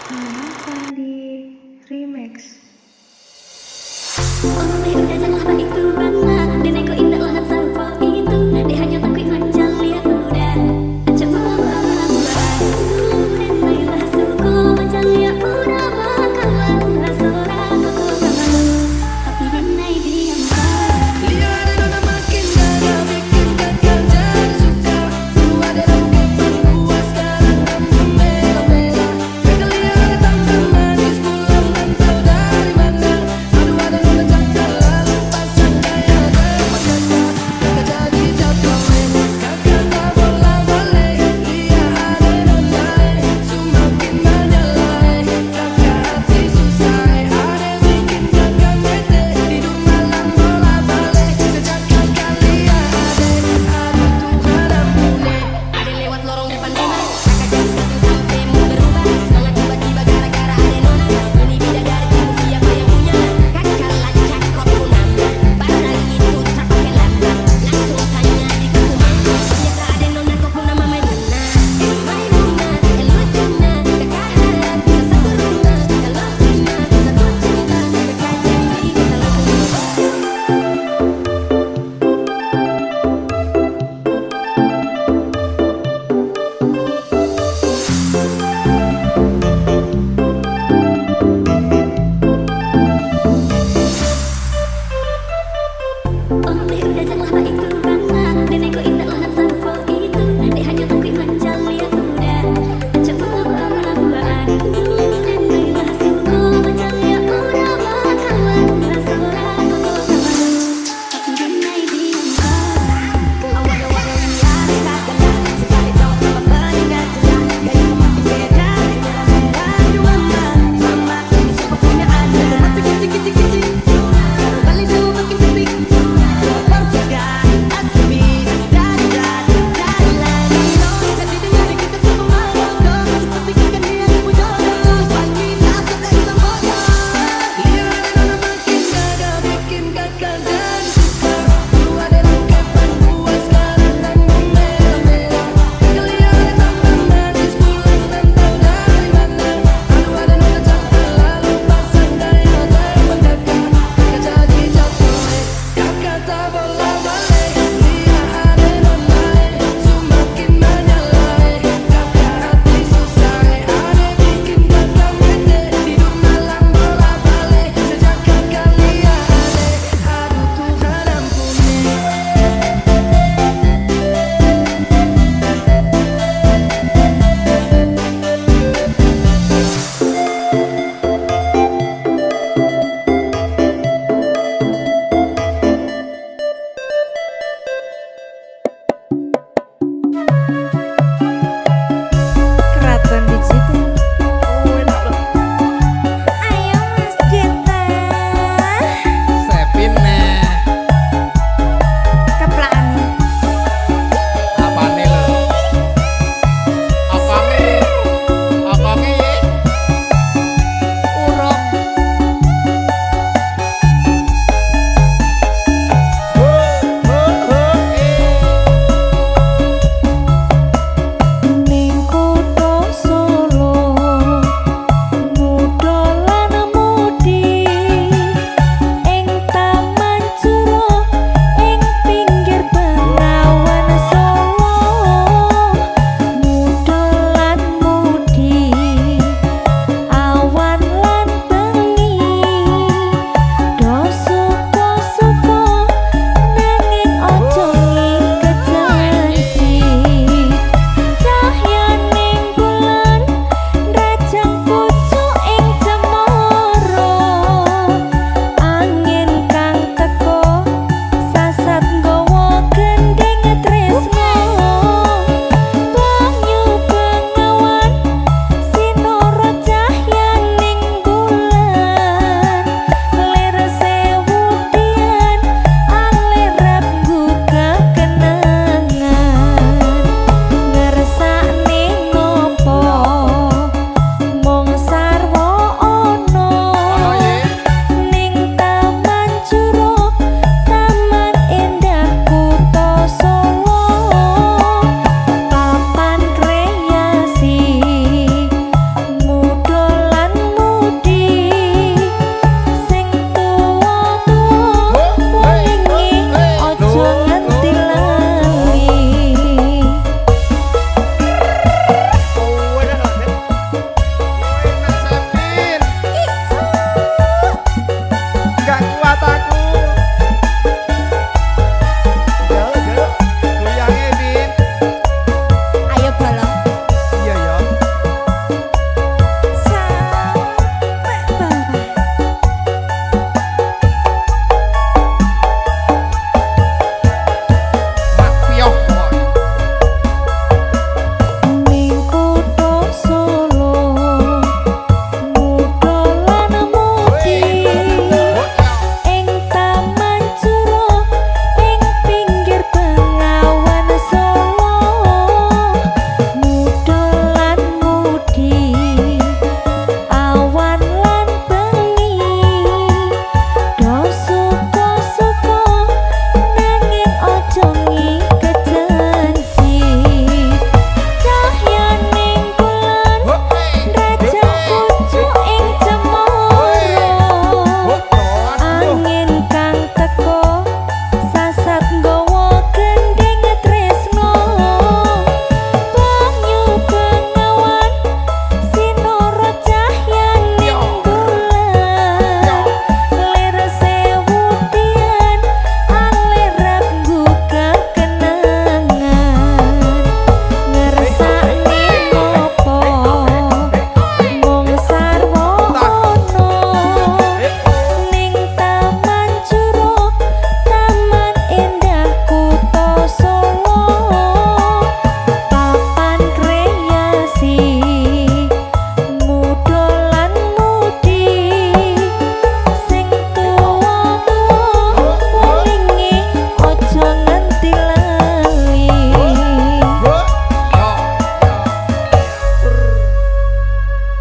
Halo Fandi, Remix. Oleh udah janganlah itu bana Nenekku indah lahat sarpa itu Dia hanya takut manjang lihat udah Acap mula-mula Dan baiklah suku manjang lihat udah bakalan Rasa-rasa kau tapi denai diam Lihat ada makin gaya bikin kakak jadi suka Dua dalam keperluan sekarang kamu bela-bela Mereka lihat tampil manis pulang dan tahu dari mana Aduh ada nona cakap lalu pasang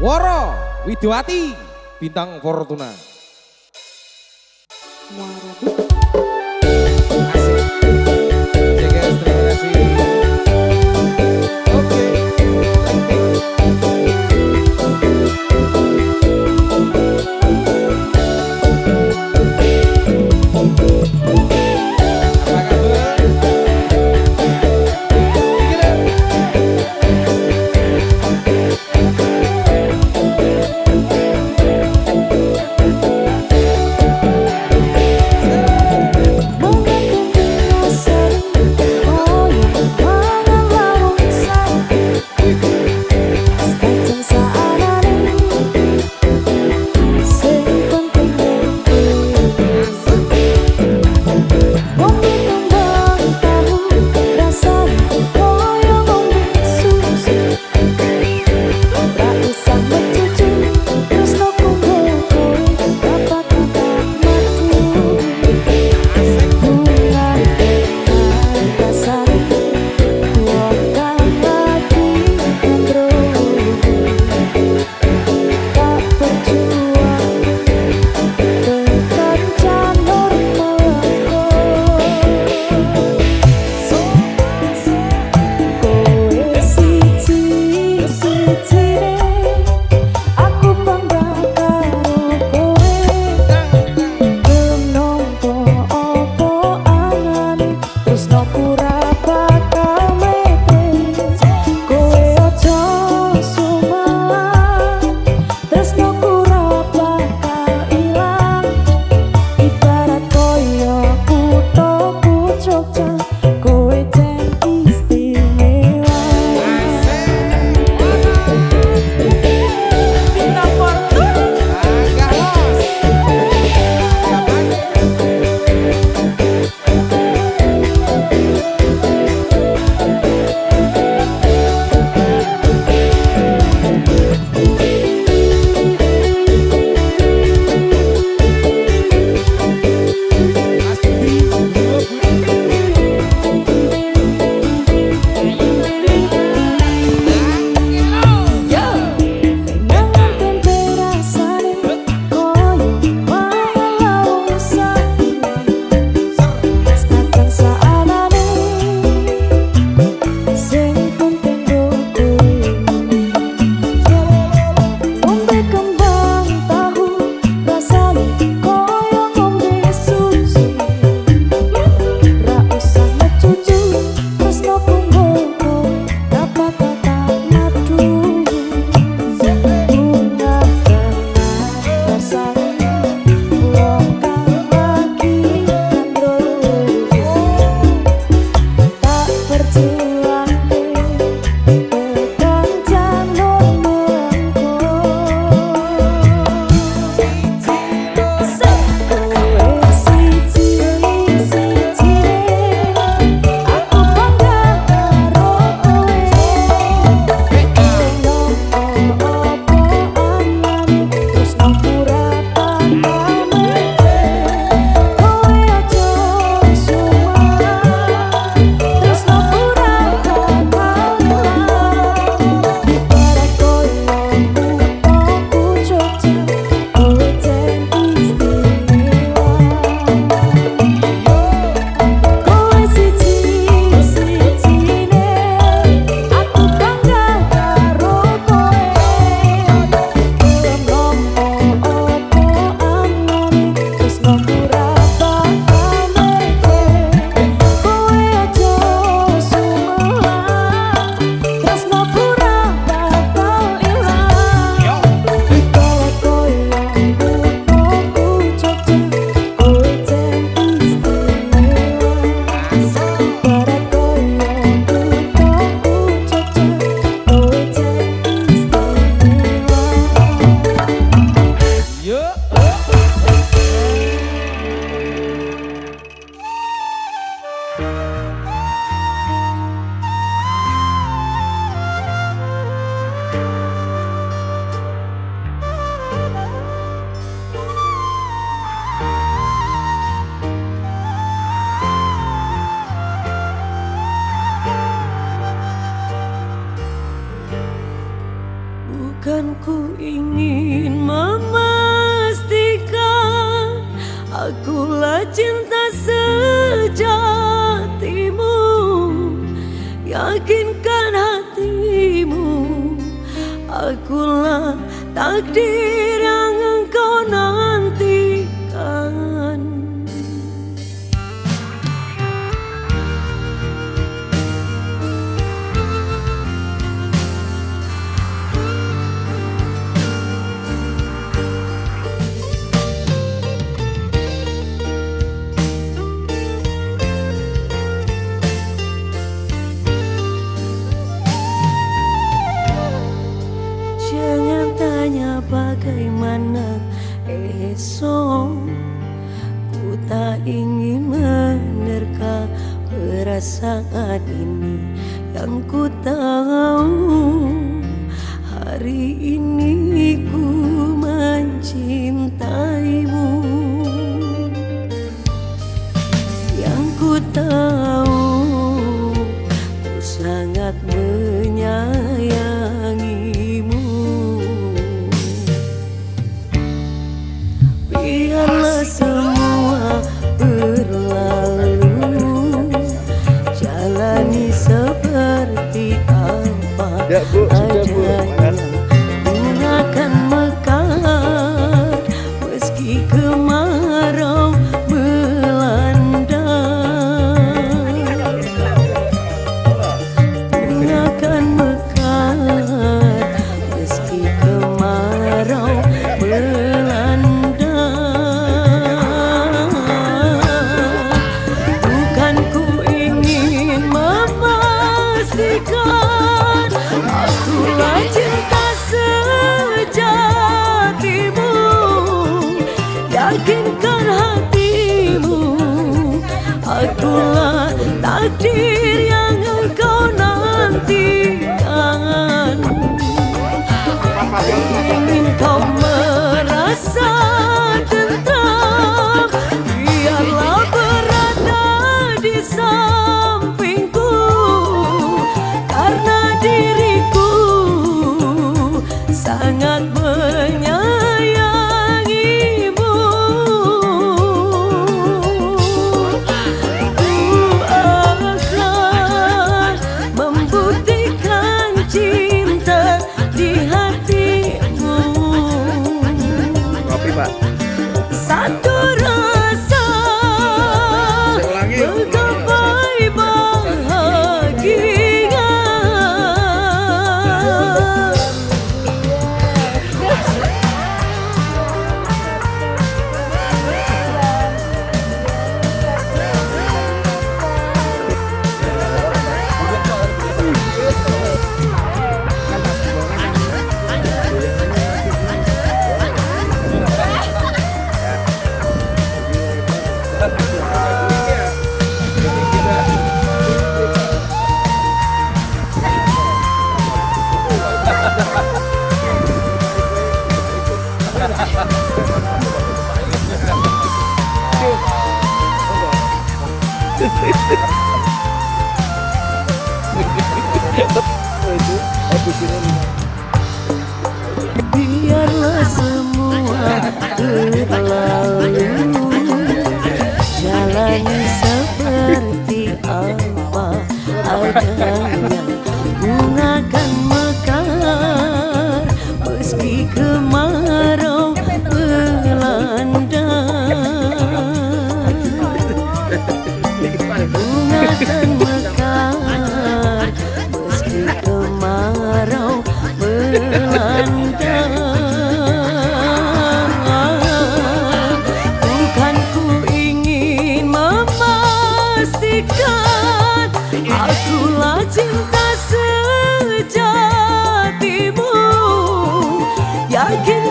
Woro Widowati Bintang Fortuna. Asik. Oke guys, terima kasih. Oke. Apa kabar? Gila. Bukan ku ingin memastikan akulah cinta sejatimu, yakinkan hatimu akulah takdir yang engkau nantikan. Jangan tanya bagaimana esok, ku tak ingin menerka perasaan ini. Yang ku tahu hari ini ku mencintaimu. Yang ku tahu ku sangat menyayangimu. Biarlah semua berlalu, jalani seperti apa adanya. Bunga akan mekar meski kemarau melanda. Bunga akan mekar meski kemarau melanda. Bukan ku ingin memastikan akulah cinta sejatimu, yakinkan hatimu akulah takdir yang engkau nantikan. Ingin kau merasa tentram, biarlah berada di sampingku, karena diriku sangat menyayangimu. Ku akan membuktikan cinta di hatimu. Kopi Pak. Satu rasa menggapai bahagia. Biarlah semua berlalu, jalani seperti apa adanya. Bunga akan mekar meski kemarau melanda. Bunga akan mekar meski kemarau melanda. Bukan ku ingin memastikan akulah cinta sejatimu, yakin